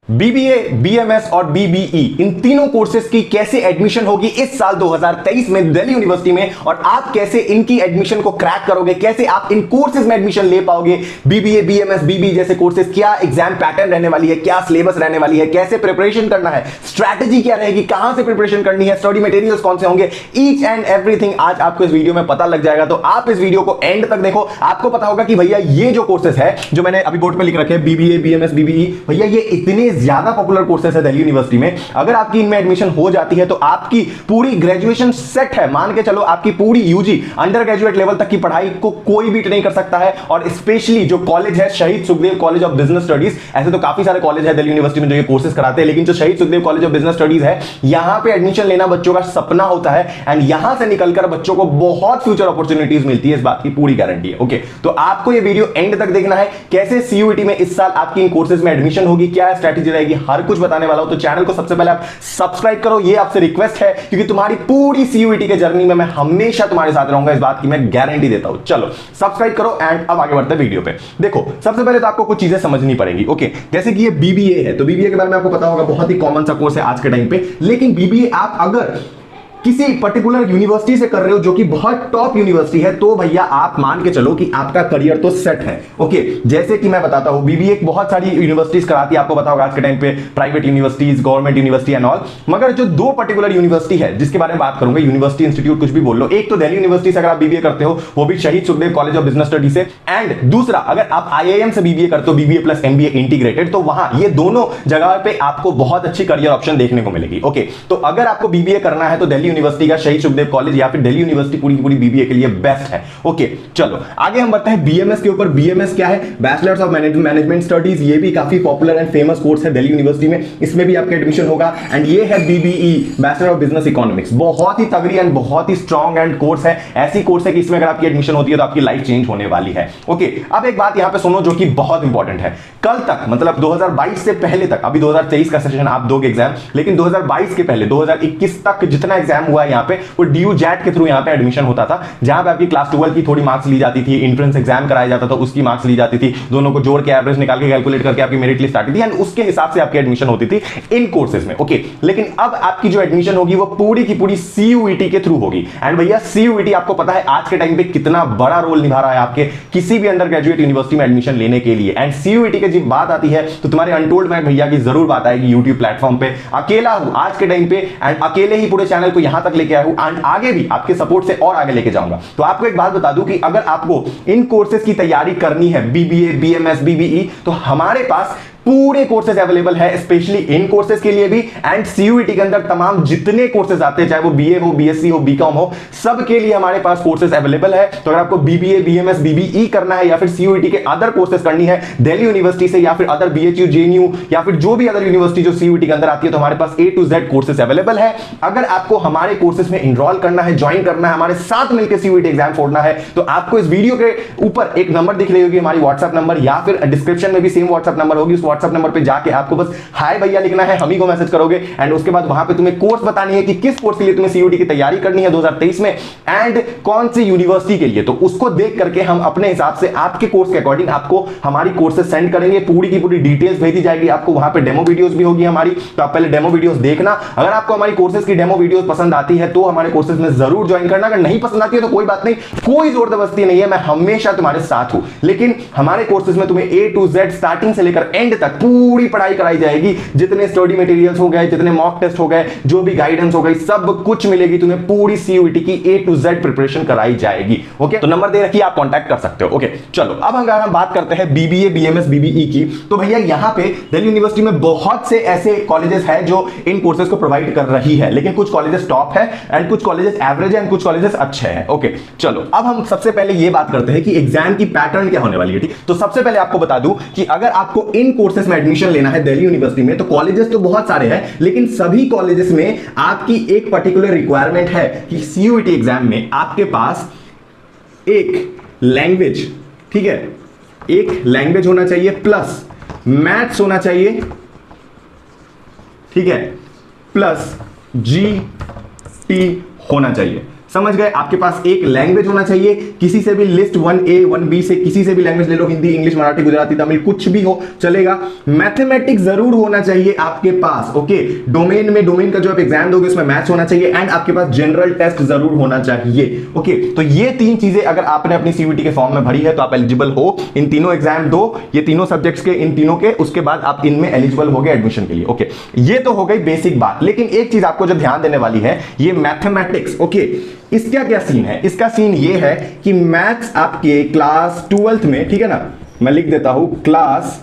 BBA, BMS और BBE इन तीनों courses की कैसे एडमिशन होगी इस साल 2023 में दिल्ली यूनिवर्सिटी में, और आप कैसे इनकी एडमिशन को क्रैक करोगे, कैसे आप इन कोर्सेज में एडमिशन ले पाओगे। बीबीए, बीएमएस, बीबी जैसे कोर्सेज, क्या एग्जाम पैटर्न रहने वाली है, क्या सिलेबस रहने वाली है, कैसे प्रिपरेशन करना है, स्ट्रैटेजी क्या रहेगी, कहां से प्रिपरेशन करनी है, स्टडी मटेरियल्स कौन से होंगे, ईच एंड एवरीथिंग आज आपको इस वीडियो में पता लग जाएगा। तो आप इस वीडियो को एंड तक देखो, आपको पता होगा कि भैया ये जो कोर्सेज है जो मैंने अभी बोर्ड पे लिख रखे हैं, बीबीए, बीएमएस, बीबीई, भैया ये इतने ज्यादा पॉपुलर कोर्सेज है दिल्ली यूनिवर्सिटी में। अगर आपकी इनमें एडमिशन हो जाती है तो आपकी पूरी ग्रेजुएशन सेट है। मान के चलो आपकी पूरी यूजी अंडर ग्रेजुएट लेवल तक की पढ़ाई को कोई भी नहीं कर सकता है। और स्पेशली जो कॉलेज है शहीद Sukhdev college of business studies, ऐसे तो काफी सारे कॉलेज है दिल्ली यूनिवर्सिटी में जो ये कोर्सेज कराते हैं, लेकिन जो शहीद Sukhdev college of business studies है, यहां पे एडमिशन लेना बच्चों का सपना होता है। एंड यहां से निकलकर बच्चों को बहुत फ्यूचर अपॉर्चुनिटीज मिलती है, इस बात की पूरी गारंटी है। ओके, तो आपको ये वीडियो एंड तक देखना है, कैसे सीयूईटी में इस साल आपकी इन कोर्सेज में एडमिशन होगी, क्या स्ट्रैटेजी रहेगी, हर कुछ बताने वाला हूं। तो चैनल को सबसे पहले आप सब्सक्राइब करो, ये आपसे रिक्वेस्ट है, क्योंकि तुम्हारी पूरी सीयूईटी के जर्नी में मैं हमेशा तुम्हारे साथ रहूंगा, इस बात की मैं गारंटी देता हूं। चलो सब्सक्राइब करो एंड अब आगे बढ़ते हैं वीडियो पे। देखो सबसे पहले तो आपको कुछ चीजें समझनी पड़ेंगी। ओके, जैसे कि ये बीबीए है, तो बीबीए के बारे में आपको पता होगा, बहुत ही कॉमन सा कोर्स है आज के टाइम पे। लेकिन बीबीए आप अगर किसी पर्टिकुलर यूनिवर्सिटी से कर रहे हो जो कि बहुत टॉप यूनिवर्सिटी है, तो भैया आप मान के चलो कि आपका करियर तो सेट है। ओके, जैसे कि मैं बताता हूं, बीबीए बहुत सारी यूनिवर्सिटीज कराती है, आपको पता होगा आज के टाइम पे, private universities, government university and all. मगर जो दो पर्टिकुलर यूनिवर्सिटी है जिसके बारे में बात करूंगा, यूनिवर्सिटी इंस्टीट्यूट कुछ भी बोल लो, एक तो दिल्ली यूनिवर्सिटी से अगर आप बीबीए करते हो, वो भी शहीद Sukhdev college of business study से, एंड दूसरा अगर आप आईआईएम से बीबीए करते हो, बीबीए प्लस एमबीए इंटीग्रेटेड, तो वहां ये दोनों जगह पे आपको बहुत अच्छी करियर ऑप्शन देखने को मिलेगी। ओके, तो अगर आपको बीबीए करना है तो दिल्ली यूनिवर्सिटी का शहीद सुखदेव कॉलेज या फिर दिल्ली यूनिवर्सिटी पूरी की पूरी बीबीए के लिए बेस्ट है। ओके, चलो आगे हम बढ़ते हैं बीएमएस के ऊपर। बीएमएस क्या है? Bachelors of management studies. ये भी काफी पॉपुलर एंड फेमस कोर्स है दिल्ली यूनिवर्सिटी में, इसमें भी आपका एडमिशन होगा। एंड ये है BBE, bachelor of business economics. बहुत ही तगड़ी एंड बहुत ही स्ट्रॉन्ग एंड कोर्स है, ऐसी कोर्स है कि इसमें अगर आपकी एडमिशन होती है तो आपकी लाइफ चेंज होने वाली है। ओके, अब एक बात यहां पे सुनो जो कि बहुत इंपॉर्टेंट है। कल तक मतलब 2022 से पहले तक, अभी 2023 का सेशन आप दोगे एग्जाम, लेकिन 2022 के पहले 2021 तक जितना एग्जाम हुआ है यहां पे, वो ड्यू जैट के थ्रू यहां पे एडमिशन होता था, जहां पे आपकी क्लास 12 की थोड़ी मार्क्स ली जाती थी, एंट्रेंस एग्जाम कराया जाता था, उसकी मार्क्स ली जाती थी, दोनों को जोड़ के एवरेज निकाल के कैलकुलेट करके आपकी मेरिट लिस्ट आती थी, एंड उसके हिसाब से आपकी एडमिशन होती थी इन कोर्सेज में। ओके, लेकिन अब आपकी जो एडमिशन होगी वो पूरी की पूरी सीयूईटी के थ्रू होगी। एंड भैया सीयूईटी आपको पता है आज के टाइम पे कितना बड़ा रोल निभा रहा है आपके किसी भी अंडर ग्रेजुएट यूनिवर्सिटी में एडमिशन लेने के लिए। एंड सीयूईटी की जब बात आती है तो तुम्हारे अनटोल्ड में भैया की जरूर बात आएगी यूट्यूब प्लेटफॉर्म पे। अकेला हूं आज के टाइम पे, एंड अकेले ही पूरे चैनल को यहां तक लेके आया हूं, एंड आगे भी आपके सपोर्ट से और आगे लेके जाऊंगा। तो आपको एक बात बता दूं कि अगर आपको इन कोर्सेज की तैयारी करनी है, बीबीए, बीएमएस, बीबीई, तो हमारे पास पूरे कोर्सेज अवेलेबल है, स्पेशली इन कोर्सेज के लिए भी। एंड सीयूईटी के अंदर तमाम जितने कोर्सेज आते हैं, चाहे वो बीए हो, बीएससी हो, बीकॉम हो, सब के लिए हमारे पास कोर्सेज अवेलेबल है। तो अगर आपको बीबीए, बीएमएस, बीबीई करना है या फिर सीयूईटी के अदर कोर्सेज करनी है दिल्ली यूनिवर्सिटी से या फिर अदर बीएचयू, जेएनयू या फिर जो भी अदर यूनिवर्सिटी जो सीयूईटी के अंदर आती है, तो हमारे पास ए टू जेड कोर्सेज अवेलेबल है। अगर आपको हमारे कोर्सेज में इनरोल करना है, ज्वाइन करना है, हमारे साथ मिलकर सीयूईटी एग्जाम फोड़ना है, तो आपको इस वीडियो के ऊपर एक नंबर दिख रही होगी, हमारी व्हाट्सएप नंबर, या फिर डिस्क्रिप्शन में भी सेम व्हाट्सएप नंबर होगी। उस व्हाट्सएप नंबर पे जाके आपको बस हाय भैया लिखना है, हम ही को मैसेज करोगे, एंड उसके बाद वहां पे तुम्हें कोर्स बतानी है कि किस कोर्स के लिए तुम्हें सीयूईटी की तैयारी करनी है 2023 में, एंड कौन सी यूनिवर्सिटी के लिए। तो उसको देख करके हम अपने हिसाब से आपके कोर्स के अकॉर्डिंग आपको हमारी कोर्सेज सेंड करेंगे, पूरी की पूरी डिटेल्स भेजी जाएगी आपको। वहां पे डेमो वीडियोस भी होगी हमारी, तो आप पहले डेमो वीडियोस देखना। अगर आपको हमारी कोर्सेज की डेमो वीडियोस पसंद आती है तो हमारे कोर्सेज में जरूर ज्वाइन करना। अगर नहीं पसंद आती है तो कोई बात नहीं, कोई जोर जबरदस्ती नहीं है, मैं हमेशा तुम्हारे साथ हूं। लेकिन हमारे कोर्सेज में तुम्हें ए टू जेड स्टार्टिंग से लेकर एंड तक पूरी पढ़ाई कराई जाएगी। जितने स्टडी मटेरियल्स हो गए, जितने मॉक टेस्ट हो गए, जो भी गाइडेंस हो गई, सब कुछ मिलेगी तुम्हें। पूरी सीयूईटी की ए टू जेड प्रिपरेशन कराई जाएगी। ओके, तो नंबर दे रखिए, आप कांटेक्ट कर सकते हो। ओके, चलो अब हम बात करते हैं बीबीए, बीएमएस, बीबीई की। तो भैया यहां पे दिल्ली यूनिवर्सिटी में बहुत से ऐसे कॉलेजेस हैं जो इन कोर्सेज को प्रोवाइड कर रही है, लेकिन कुछ कॉलेजेस टॉप है एंड कुछ कॉलेजेस एवरेज है एंड कुछ कॉलेजेस अच्छे हैं। ओके, चलो अब हम सबसे पहले ये बात करते हैं कि एग्जाम की पैटर्न क्या होने वाली है। ठीक, तो सबसे पहले आपको बता दूं कि अगर आपको इन कोर्सेज में एडमिशन लेना है दिल्ली यूनिवर्सिटी में, तो कॉलेजेस तो बहुत सारे हैं, लेकिन सभी कॉलेजेस में आपकी एक पर्टिकुलर रिक्वायरमेंट है कि सीयूईटी एग्जाम में आपके पास एक लैंग्वेज, ठीक है, एक लैंग्वेज होना चाहिए, प्लस मैथ्स होना चाहिए, ठीक है, प्लस जीटी होना चाहिए। समझ गए? आपके पास एक लैंग्वेज होना चाहिए, किसी से भी लिस्ट 1A 1B से किसी से भी लैंग्वेज ले लो, हिंदी, इंग्लिश, मराठी, गुजराती, तमिल, कुछ भी हो चलेगा। मैथमेटिक्स जरूर होना चाहिए आपके पास, ओके। डोमेन में, डोमेन का जो आप एग्जाम दोगे उसमें मैथ्स होना चाहिए, एंड आपके पास जनरल टेस्ट जरूर होना चाहिए, ओके। तो ये तीन चीजें अगर आपने अपनी सीयूईटी के फॉर्म में भरी है तो आप एलिजिबल हो। इन तीनों एग्जाम दो, ये तीनों सब्जेक्ट्स के, इन तीनों के, उसके बाद आप इनमें एलिजिबल हो गए एडमिशन के लिए, ओके। ये तो हो गई बेसिक बात, लेकिन एक चीज आपको जो ध्यान देने वाली है, ये मैथमेटिक्स, ओके। इसका क्या सीन है? इसका सीन ये है कि मैथ्स आपके क्लास 12th में, ठीक है ना, मैं लिख देता हूं, क्लास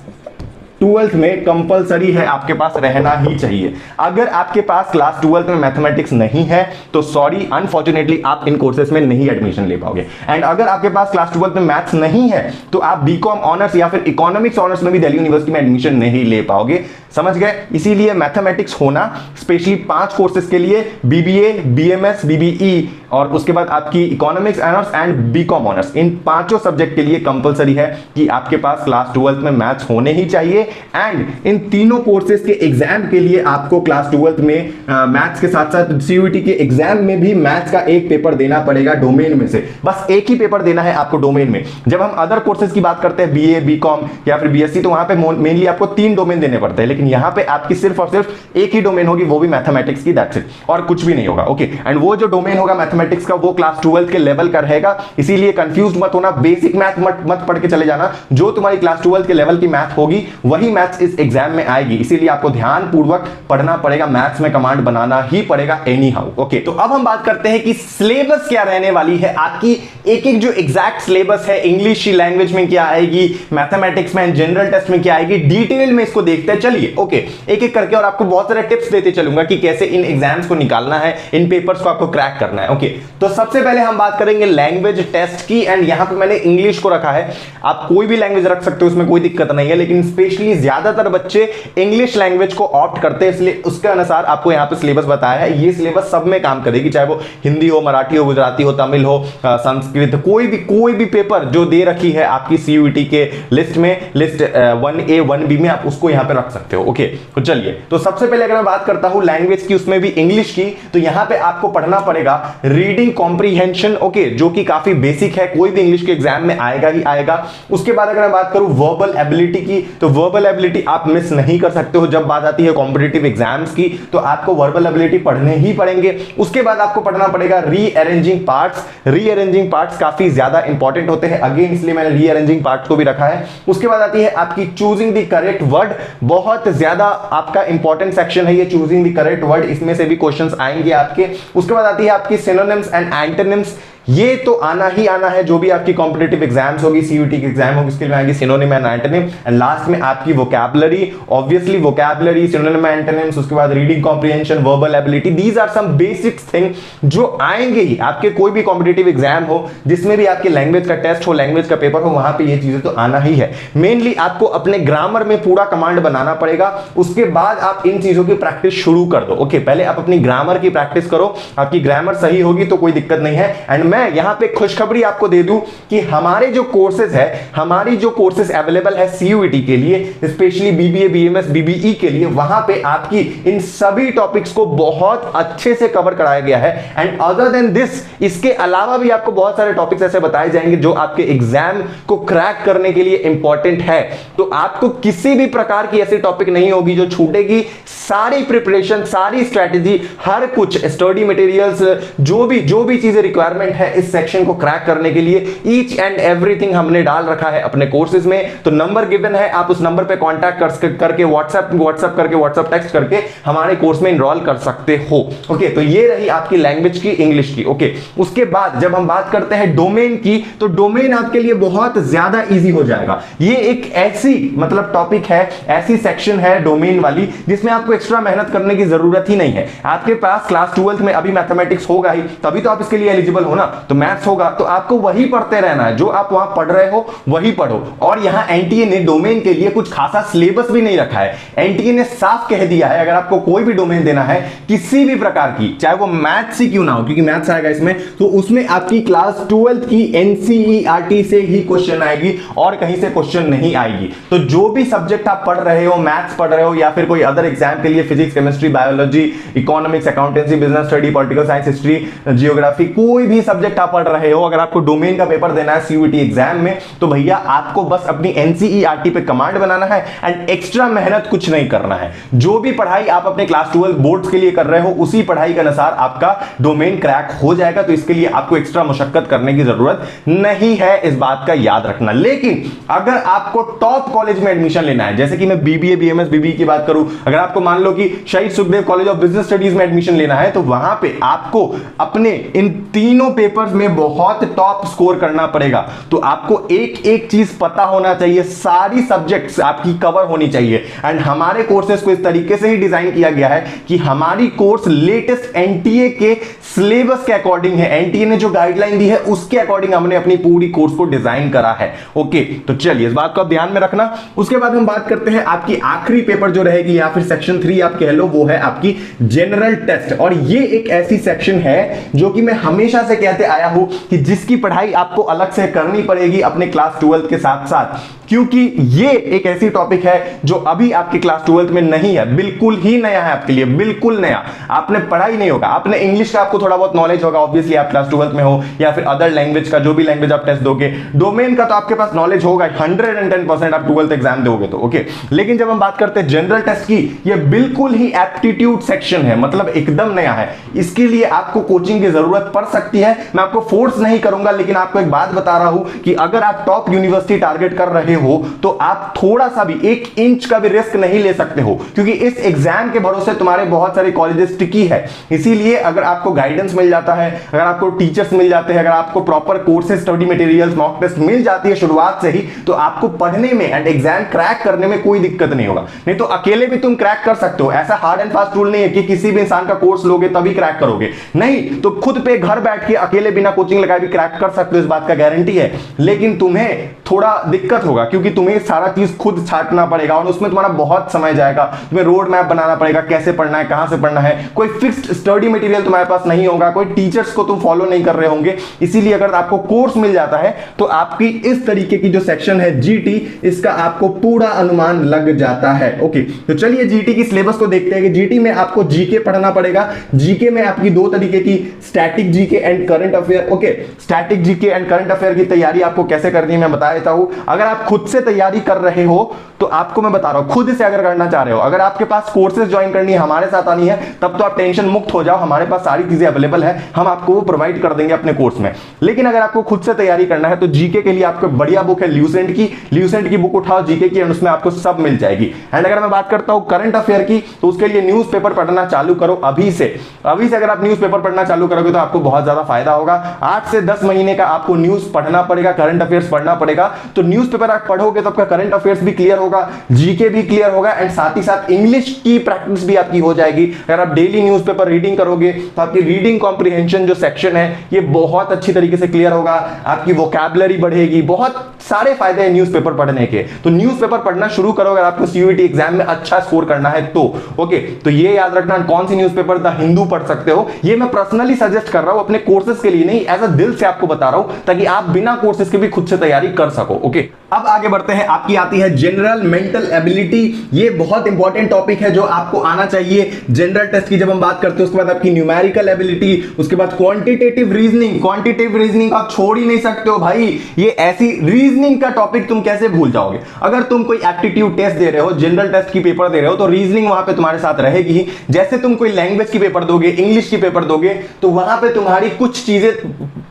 12th में कंपलसरी है, आपके पास रहना ही चाहिए। अगर आपके पास क्लास 12th में मैथमेटिक्स नहीं है तो सॉरी, अनफॉर्चुनेटली आप इन कोर्सेज में नहीं एडमिशन ले पाओगे। एंड अगर आपके पास क्लास 12th में मैथ्स नहीं है तो आप बीकॉम ऑनर्स या फिर इकोनॉमिक्स ऑनर्स में भी दिल्ली यूनिवर्सिटी में एडमिशन नहीं ले पाओगे, समझ गए? इसीलिए मैथमेटिक्स होना स्पेशली 5 कोर्सेज के लिए, बीबीए, बीएमएस, बीबीई और उसके बाद आपकी economics honours and BCom honours, इन पांचों सब्जेक्ट के लिए कंपलसरी है कि आपके पास क्लास 12th में मैथ्स होने ही चाहिए। एंड इन तीनों कोर्सेज के एग्जाम के लिए आपको क्लास 12th में मैथ्स के साथ साथ सीयूईटी के एग्जाम में भी मैथ्स का एक पेपर देना पड़ेगा डोमेन में से, बस एक ही पेपर देना है आपको डोमेन में। जब हम अदर कोर्सेज की बात करते हैं, बीए, बीकॉम या फिर बीएससी, तो वहां पे मेनली आपको 3 डोमेन देने पड़ते हैं, लेकिन यहां पे आपकी सिर्फ और सिर्फ एक ही डोमेन होगी, वो भी मैथमेटिक्स की, दैट्स इट, और कुछ भी नहीं होगा, ओके। एंड वो जो डोमेन होगा मैथमेटिक्स का, वो क्लास 12th के लेवल का रहेगा, इसीलिए कंफ्यूज मत होना, बेसिक मैथ मत पढ़ के चले जाना। जो तुम्हारी क्लास 12th के लेवल की मैथ होगी वही मैथ्स इस एग्जाम में आएगी, इसीलिए आपको ध्यान पूर्वक पढ़ना पड़ेगा, मैथ्स में कमांड बनाना ही पड़ेगा एनी हाउ, ओके। तो अब हम बात करते हैं कि सिलेबस क्या रहने वाली है आपकी, एक एक जो एग्जैक्ट सिलेबस है, इंग्लिश लैंग्वेज में क्या आएगी, मैथमेटिक्स में, जनरल टेस्ट में क्या आएगी, डिटेल में इसको देखते हैं, चलिए, ओके, एक एक करके, और आपको बहुत सारे टिप्स देते चलूंगा कि कैसे इन एग्जाम्स को निकालना है, इन पेपर्स को आपको क्रैक करना है, ओके। तो सबसे पहले हम बात करेंगे लैंग्वेज टेस्ट की, एंड यहां पे मैंने इंग्लिश को रखा है, आप कोई भी लैंग्वेज रख सकते हो, उसमें कोई दिक्कत नहीं है, लेकिन स्पेशली ज्यादातर बच्चे इंग्लिश लैंग्वेज को ऑप्ट करते हैं, इसलिए उसके अनुसार आपको यहां पे सिलेबस बताया है। ये सिलेबस सब में काम करेगी, चाहे वो हिंदी हो, मराठी हो, गुजराती हो, तमिल हो, संस्कृत, कोई भी पेपर जो दे रखी है आपकी सीयूईटी के लिस्ट में, लिस्ट 1A 1B में, आप उसको यहां पे रख सकते हो, ओके। तो चलिए, तो सबसे पहले अगर मैं बात करता हूं लैंग्वेज की, उसमें भी इंग्लिश की, तो यहां पे आपको पढ़ना पड़ेगा रीडिंग कॉम्प्रीहेंशन, ओके, जो कि काफी बेसिक है, कोई भी इंग्लिश के एग्जाम में आएगा ही आएगा। उसके बाद अगर मैं बात करूं वर्बल एबिलिटी की, तो वर्बल एबिलिटी आप मिस नहीं कर सकते हो। जब बात आती है कॉम्पिटिटिव एग्जाम्स की तो आपको वर्बल एबिलिटी पढ़ने ही पड़ेंगे। उसके बाद आपको पढ़ना पड़ेगा रीअरेंजिंग पार्ट्स। रीअरेंजिंग पार्ट्स काफी ज्यादा इंपॉर्टेंट होते हैं, अगेन इसलिए मैंने रीअरेंजिंग पार्ट्स को भी रखा है। उसके बाद आती है आपकी चूजिंग द करेक्ट वर्ड, बहुत ज्यादा आपका इंपॉर्टेंट सेक्शन है ये चूजिंग द करेक्ट वर्ड, इसमें से भी क्वेश्चंस आएंगे आपके। उसके बाद आती है आपकी सिनोनिम्स एंड एंटोनिम्स, ये तो आना ही आना है, जो भी आपकी कॉम्पिटिटिव एग्जाम्स होगी, सीयूईटी की एग्जाम होगी, उसके लिए आएंगे synonym and antonym. And last में आपकी vocabulary, obviously vocabulary, synonym and antonyms, उसके बाद reading comprehension, verbal ability, these are some basic thing जो आएंगे ही आपके कोई भी कॉम्पिटिटिव एग्जाम हो, जिसमें भी आपके लैंग्वेज का टेस्ट हो, लैंग्वेज का पेपर हो, वहां पे ये चीजें तो आना ही है। मेनली आपको अपने ग्रामर में पूरा कमांड बनाना पड़ेगा, उसके बाद आप इन चीजों की प्रैक्टिस शुरू कर दो, ओके। पहले आप अपनी ग्रामर की प्रैक्टिस करो, आपकी ग्रामर सही होगी तो कोई दिक्कत नहीं है। एंड मैं यहां पे खुशखबरी आपको दे दूं कि हमारे जो कोर्सेज है, हमारी जो कोर्सेज अवेलेबल है सीयूईटी के लिए, स्पेशली बीबीए, बीएमएस, बीबीई के लिए, वहां पे आपकी इन सभी टॉपिक्स को बहुत अच्छे से कवर कराया गया है। एंड अदर देन दिस, इसके अलावा भी आपको बहुत सारे टॉपिक्स ऐसे बताए जाएंगे जो आपके एग्जाम को क्रैक करने के लिए इंपॉर्टेंट है। तो आपको किसी भी प्रकार की ऐसी टॉपिक नहीं होगी जो छूटेगी, सारी प्रिपरेशन, सारी स्ट्रेटेजी, हर कुछ स्टडी मटेरियल्स, जो भी चीजें रिक्वायरमेंट है इस सेक्शन को क्रैक करने के लिए, ईच एंड एवरीथिंग हमने डाल रखा है अपने कोर्सेज में। तो नंबर गिवन है, आप उस नंबर पे कांटेक्ट करके व्हाट्सएप टेक्स्ट करके हमारे कोर्स में एनरोल कर सकते हो, ओके। तो ये रही आपकी लैंग्वेज की, इंग्लिश की, ओके। उसके बाद जब हम बात करते हैं डोमेन की, तो डोमेन आपके लिए बहुत ज्यादा इजी हो जाएगा। ये एक ऐसी मतलब टॉपिक है, ऐसी सेक्शन है डोमेन वाली, जिसमें आपको एक्स्ट्रा मेहनत करने की जरूरत ही नहीं है। आपके पास क्लास 12th में अभी मैथमेटिक्स होगा ही, तभी तो आप इसके लिए एलिजिबल हो ना। तो मैथ्स होगा, तो आपको वही पढ़ते रहना है, जो आप वहां पढ़ रहे हो वही पढ़ो। और यहां एनटीए ने डोमेन के लिए कुछ खासा सिलेबस भी नहीं रखा है। एनटीए ने साफ कह दिया है अगर आपको कोई भी डोमेन देना है किसी भी प्रकार की, चाहे वो मैथ्स ही क्यों ना हो, क्योंकि मैथ्स आएगा इसमें, तो उसमें आपकी क्लास 12th की एनसीईआरटी से ही क्वेश्चन आएगी और कहीं से क्वेश्चन नहीं आएगी। तो जो भी सब्जेक्ट आप पढ़ रहे हो, मैथ्स पढ़ रहे हो या फिर कोई अदर एग्जाम के लिए physics, chemistry, biology, economics, accountancy, business study, political science, history, geography, कोई भी सब्जेक्ट आप पढ़ रहे हो, अगर आपको डोमेन का पेपर देना है सीयूईटी एग्जाम में, तो भैया आपको बस अपनी एनसीईआरटी पे कमांड बनाना है एंड एक्स्ट्रा मेहनत कुछ नहीं करना है। जो भी पढ़ाई आप अपने क्लास 12 बोर्ड्स के लिए कर रहे हो उसी पढ़ाई के अनुसार आपका डोमेन क्रैक हो जाएगा। तो इसके लिए आपको एक्स्ट्रा मशक्कत करने की जरूरत नहीं है, इस बात का याद रखना। लेकिन अगर आपको टॉप कॉलेज में एडमिशन लेना है, जैसे कि मैं बीबीए, बीएमएस, बीबीई की बात करूं, अगर आपको मान लो कि शहीद Sukhdev college of business studies में एडमिशन लेना है, तो वहां पे आपको अपने इन तीनों पेपर्स में बहुत टॉप स्कोर करना पड़ेगा। तो आपको एक एक चीज पता होना चाहिए, सारी सब्जेक्ट्स आपकी कवर होनी चाहिए। एंड हमारे कोर्सेज को इस तरीके से ही डिजाइन किया गया है कि हमारी कोर्स लेटेस्ट एनटीए के सिलेबस के अकॉर्डिंग है। एनटीए ने जो गाइडलाइन दी है उसके अकॉर्डिंग हमने अपनी पूरी कोर्स को डिजाइन करा है। ओके, तो चलिए इस बात को आप ध्यान में रखना। उसके बाद हम बात करते हैं आपकी आखिरी पेपर जो रहेगी या फिर सेक्शन 3 आप कह लो, वो है आपकी जनरल टेस्ट। और ये एक ऐसी सेक्शन है जो कि मैं हमेशा से कहते आया हूं कि जिसकी पढ़ाई आपको अलग से करनी पड़ेगी अपने क्लास 12 के साथ साथ, क्योंकि ये एक ऐसी टॉपिक है जो अभी आपकी क्लास 12 में नहीं है, बिल्कुल ही नया है आपके लिए, बिल्कुल नया। आपने पढ़ाई नहीं होगा, आपने इंग्लिश का आपको थोड़ा बहुत नॉलेज होगा, ऑब्वियसली आप क्लास 12 में हो, या फिर अदर लैंग्वेज का, जो भी लैंग्वेज आप टेस्ट दोगे, डोमेन का तो आपके पास नॉलेज होगा 110% आप 12th एग्जाम दोगे तो ओके। लेकिन जब हम बात करते हैं जनरल टेस्ट की, ये बिल्कुल ही एप्टीट्यूड सेक्शन है, मतलब एकदम नया है। इसके लिए आपको कोचिंग की जरूरत पड़ सकती है, मैं आपको फोर्स नहीं करूंगा, लेकिन आपको एक बात बता रहा हूं कि अगर आप टॉप यूनिवर्सिटी टारगेट कर रहे हो तो आप थोड़ा सा भी 1 इंच का भी रिस्क नहीं ले सकते हो, क्योंकि इस एग्जाम के भरोसे तुम्हारे बहुत सारे कॉलेजेस टिकी है। इसीलिए अगर आपको गाइडेंस मिल जाता है, अगर आपको टीचर्स मिल जाते हैं, अगर आपको proper courses, study materials, mock test मिल जाती है शुरुआत से ही, तो आपको पढ़ने में एंड एग्जाम क्रैक करने में कोई दिक्कत नहीं होगा। नहीं तो अकेले भी तुम क्रैक कर सकते हो, ऐसा हार्ड एंड फास्ट रूल नहीं है कि किसी भी इंसान का कोर्स लोगे तभी क्रैक करोगे, नहीं। तो खुद पे घर बैठ के अकेले बिना कोचिंग लगाए भी क्रैक कर सकते हो, इस बात का गारंटी है। लेकिन तुम्हें थोड़ा दिक्कत होगा क्योंकि तुम्हें सारा चीज खुद छांटना पड़ेगा और उसमें तुम्हारा बहुत समय जाएगा। तुम्हें रोड मैप बनाना पड़ेगा, कैसे पढ़ना है, कहां से पढ़ना है, कोई फिक्स्ड स्टडी मटेरियल तुम्हारे पास नहीं होगा, कोई टीचर्स को तुम फॉलो नहीं कर रहे होंगे। इसीलिए अगर आपको कोर्स मिल जाता है तो आपकी इस तरीके की जो सेक्शन है जीटी, इसका आपको पूरा अनुमान लग जाता है। ओके, तो चलिए जीटी की सिलेबस को देखते हैं कि जीटी में आपको जीके पढ़ना पड़ेगा। जीके में आपकी 2 तरीके की, static GK and current affair. Okay, static GK and current affair की तैयारी आपको कैसे करनी है मैं बता देता हूं। अगर आप खुद से तैयारी कर रहे हो तो आपको मैं बता रहा हूं, खुद से अगर करना चाह रहे हो, अगर आपके पास कोर्सेज ज्वाइन करनी है, हमारे साथ आनी है, तब तो आप टेंशन मुक्त हो जाओ, हमारे पास सारी चीजें अवेलेबल है, हम आपको वो प्रोवाइड कर देंगे अपने कोर्स में। लेकिन अगर आपको खुद से तैयारी करना है तो जीके के लिए आपको बढ़िया बुक है ल्यूसेंट की बुक उठाओ जीके की, एंड उसमें आपको सब मिल जाएगी। एंड अगर मैं बात करता हूं करंट अफेयर की, तो उसके लिए न्यूज़पेपर पढ़ना चालू करो अभी से। अगर आप न्यूज़पेपर पढ़ना चालू करोगे तो आपको बहुत ज्यादा फायदा होगा। 8 से 10 महीने का आपको न्यूज पढ़ना पड़ेगा, करंट अफेयर्स पढ़ना पड़ेगा। तो न्यूज़पेपर आप पढ़ोगे तो आपका करंट अफेयर्स भी क्लियर होगा, जीके भी क्लियर होगा, एंड साथ ही साथ इंग्लिश की प्रैक्टिस भी आपकी हो जाएगी। अगर आप डेली न्यूज़पेपर रीडिंग करोगे तो आपकी रीडिंग कॉम्प्रिहेंशन जो सेक्शन है ये बहुत अच्छी तरीके से क्लियर होगा, आपकी वोकैबुलरी बढ़ेगी, बहुत सारे फायदे हैं न्यूज़पेपर पढ़ने के। तो न्यूज़पेपर पढ़ना शुरू करो अगर आपको सीयूईटी एग्जाम में अच्छा स्कोर करना है तो। ओके, तो ये याद रखना, कौन सी न्यूज़पेपर, द हिंदू पढ़ सकते हो। ये मैं पर्सनली सजेस्ट कर रहा हूं अपने कोर्सेज के लिए, नहीं एज अ दिल से आपको बता रहा हूं ताकि आप बिना कोर्सेज के भी खुद से तैयारी कर सको। ओके, अब आगे बढ़ते हैं। आपकी आती है जनरल मेंटल एबिलिटी। ये बहुत इंपॉर्टेंट टॉपिक है जो आपको आना चाहिए जनरल टेस्ट की जब हम बात करते हैं। उसके बाद आपकी न्यूमेरिकल एबिलिटी, उसके बाद क्वांटिटेटिव रीजनिंग आप छोड़ ही नहीं सकते हो भाई। ये ऐसी रीजनिंग का टॉपिक तुम कैसे भूल जाओगे। अगर तुम कोई एप्टीट्यूड टेस्ट दे रहे हो, जनरल टेस्ट की पेपर दे रहे हो, तो रीजनिंग वहां पे तुम्हारे साथ रहेगी। जैसे तुम कोई लैंग्वेज की पेपर दोगे, इंग्लिश की पेपर दोगे, तो वहां पे तुम्हारी कुछ चीजें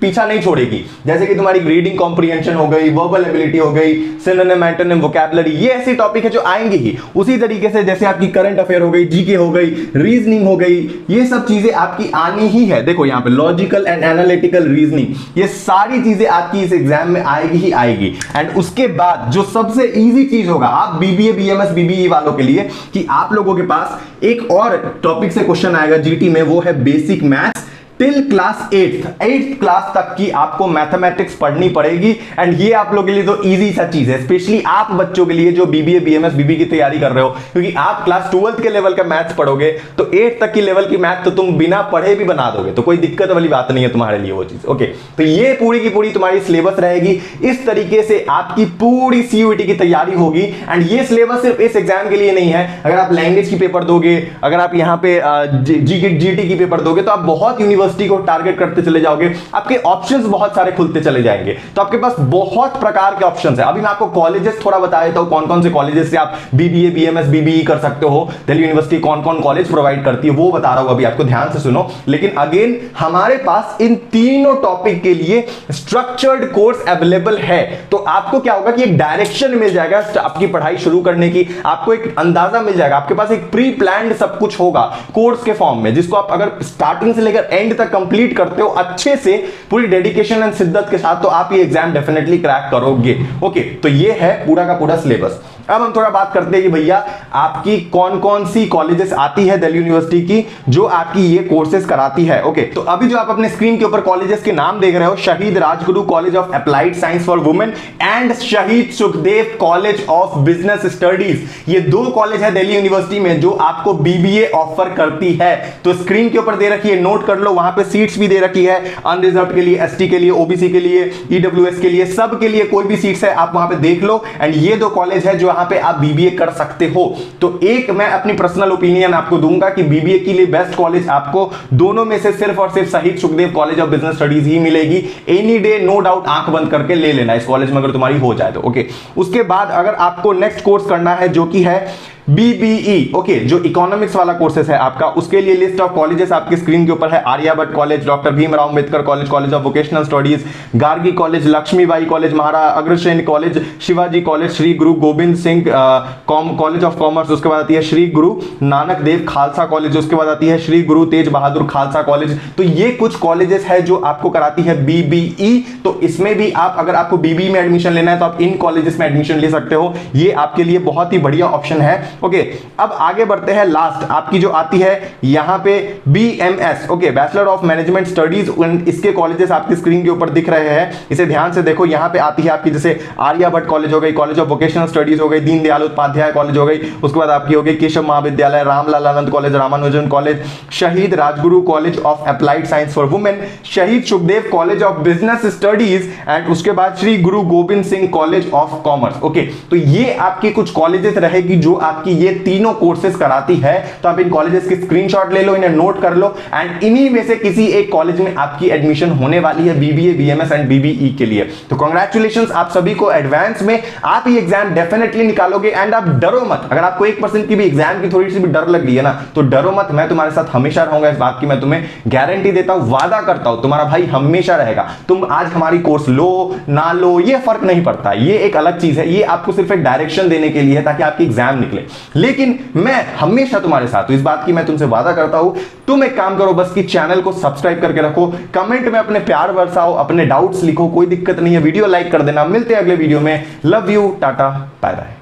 पीछा नहीं छोड़ेगी। जैसे कि तुम्हारी रीडिंग कॉम्प्रिहेंशन हो गई, वर्बल एबिलिटी हो गई, सिनोनिम, एंटोनिम, वोकैबुलरी, ये ऐसी टॉपिक है जो आएंगे ही। उसी तरीके से जैसे आपकी करंट अफेयर हो गई, जीके हो गई, रीजनिंग हो गई, ये सब चीजें आपकी आनी ही है। देखो यहां पे लॉजिकल एंड एनालिटिकल रीजनिंग, ये सारी चीजें आपकी इस एग्जाम में आएगी ही आएगी। एंड उसके बाद जो सबसे इजी चीज होगा आप बीबीए, बीएमएस, बीबीई वालों के लिए, कि आप लोगों के पास एक और टॉपिक से क्वेश्चन आएगा जीटी में, वो है basic maths till class 8th class तक की आपको मैथमेटिक्स पढ़नी पड़ेगी। एंड ये आप लोगों के लिए तो इजी सा चीज है, स्पेशली आप बच्चों के लिए जो बीबीए बीएमएस बीबी की तैयारी कर रहे हो, क्योंकि आप क्लास 12th के लेवल का मैथ्स पढ़ोगे तो 8th तक की लेवल की मैथ तो तुम बिना पढ़े भी बना दोगे, तो कोई दिक्कत वाली बात नहीं है तुम्हारे लिए वो चीज। ओके, तो ये पूरी की पूरी तुम्हारी सिलेबस रहेगी। इस तरीके से आपकी पूरी सीयूईटी की तैयारी होगी। एंड ये सिलेबस सिर्फ इस एग्जाम के लिए नहीं है, अगर आप लैंग्वेज की पेपर दोगे, अगर आप यहाँ पे जीटी की पेपर दोगे, तो आप बहुत यूनिवर्सिटी को टारगेट करते चले जाओगे, आपके ऑप्शंस बहुत सारे खुलते चले जाएंगे, तो आपके पास बहुत प्रकार के ऑप्शंस है। अभी मैं आपको कॉलेजेस थोड़ा बता देता हूं, कौन कौन से कॉलेजेस से आप बीबीए बीएमएस बीबीई कर सकते हो, दिल्ली यूनिवर्सिटी कौन कौन कॉलेज प्रोवाइड करती है वो बता रहा हूं अभी आपको, ध्यान से सुनो। लेकिन अगेन हमारे पास इन तीनों टॉपिक के लिए स्ट्रक्चर्ड कोर्स अवेलेबल है, तो आपको क्या होगा कि एक डायरेक्शन मिल जाएगा आपकी पढ़ाई शुरू करने की, आपको एक अंदाजा मिल जाएगा, आपके पास एक प्री प्लान्ड सब कुछ होगा कोर्स के फॉर्म में, जिसको आप अगर स्टार्टिंग से लेकर एंड तक कंप्लीट करते हो अच्छे से पूरी डेडिकेशन एंड शिद्दत के साथ, तो आप ये एग्जाम डेफिनेटली क्रैक करोगे। ओके, तो ये है पूरा का पूरा सिलेबस। अब हम थोड़ा बात करते हैं कि भैया आपकी कौन कौन सी कॉलेजेस आती है दिल्ली यूनिवर्सिटी की जो आपकी ये कोर्सेज कराती है। ओके, तो अभी जो आप अपने स्क्रीन के ऊपर कॉलेजेस के नाम देख रहे हो, शहीद Rajguru college of applied science for women and शहीद Sukhdev college of business studies, ये दो कॉलेज है दिल्ली यूनिवर्सिटी में जो आपको बीबीए ऑफर करती है। तो स्क्रीन के ऊपर दे रखी है, नोट कर लो, वहां पे सीट्स भी दे रखी है, अनरिजर्व के लिए, एसटी के लिए, ओबीसी के लिए, ईडब्ल्यूएस के लिए, सब के लिए कोई भी सीट्स है आप वहां पे देख लो। एंड ये दो कॉलेज है जो वहां पे आप बीबीए कर सकते हो। तो एक मैं अपनी पर्सनल ओपिनियन आपको दूंगा कि बीबीए के लिए बेस्ट कॉलेज आपको दोनों में से सिर्फ और सिर्फ शहीद Sukhdev college of business studies ही मिलेगी। एनी डे नो डाउट आंख बंद करके ले लेना इस कॉलेज में अगर तुम्हारी हो जाए तो। ओके, उसके बाद अगर आपको नेक्स्ट कोर्स करना है जो कि है बीबीई, ओके, जो इकोनॉमिक्स वाला कोर्सेस है आपका, उसके लिए लिस्ट ऑफ कॉलेजेस आपकी स्क्रीन के ऊपर है। Aryabhatta college, doctor Bhimrao Ambedkar college, college of vocational studies, Gargi college, Lakshmibai college, Maharaja Agrasen college, Shivaji college, Shri Guru Gobind Singh college of commerce, उसके बाद आती है श्री गुरु नानक देव खालसा कॉलेज, उसके बाद आती है श्री गुरु तेज बहादुर खालसा कॉलेज। तो ये कुछ कॉलेजेस है जो आपको कराती है बीबीई। तो इसमें भी आप अगर आपको बीबीई में एडमिशन लेना है तो आप इन कॉलेजेस में एडमिशन ले सकते हो, ये आपके लिए बहुत ही बढ़िया ऑप्शन है। ओके, अब आगे बढ़ते हैं। लास्ट आपकी जो आती है यहां पे BMS, okay, bachelor of management studies, इसके कॉलेजेस आपकी स्क्रीन के ऊपर दिख रहे हैं, इसे ध्यान से देखो। यहां पे आती है आपकी जैसे आर्यभट्ट कॉलेज हो गई, कॉलेज ऑफ वोकेशनल स्टडीज हो गई, दीनदयाल उपाध्याय कॉलेज हो गई, उसके बाद आपकी हो गई Keshav Mahavidyalaya, Ramlal Anand college, Ramanujan college, Shaheed Rajguru college of applied science for women, Shaheed Sukhdev college of business studies, and उसके बाद Shri Guru Gobind Singh college of commerce. Okay, तो ये आपकी कुछ कॉलेजेस रहेगी जो आपकी ये तीनों कोर्सेज कराती है। तो आप इन कॉलेजेस की स्क्रीनशॉट ले लो, इन्हें नोट कर लो, एंड इन्हीं में से किसी एक कॉलेज में आपकी एडमिशन होने वाली है बीबीए बीएमएस एंड बीबीई के लिए। तो कांग्रेचुलेशंस आप सभी को एडवांस में, आप ये एग्जाम डेफिनेटली निकालोगे। एंड आप डरो मत, अगर आपको 1% की भी एग्जाम की थोड़ी सी भी डर लग रही है ना, तो डरो मत, मैं तुम्हारे साथ हमेशा रहूंगा, इस बात की मैं तुम्हें गारंटी देता हूं, वादा करता हूं, तुम्हारा भाई हमेशा रहेगा। तुम आज हमारी कोर्स लो ना लो ये फर्क नहीं पड़ता, ये एक अलग चीज है, ये आपको सिर्फ एक डायरेक्शन देने के लिए है ताकि आपकी एग्जाम निकले, लेकिन मैं हमेशा तुम्हारे साथ हूं, इस बात की मैं तुमसे वादा करता हूं। तुम एक काम करो, बस कि चैनल को सब्सक्राइब करके रखो, कमेंट में अपने प्यार बरसाओ, अपने डाउट्स लिखो, कोई दिक्कत नहीं है, वीडियो लाइक कर देना। मिलते हैं अगले वीडियो में, love you, tata, bye bye.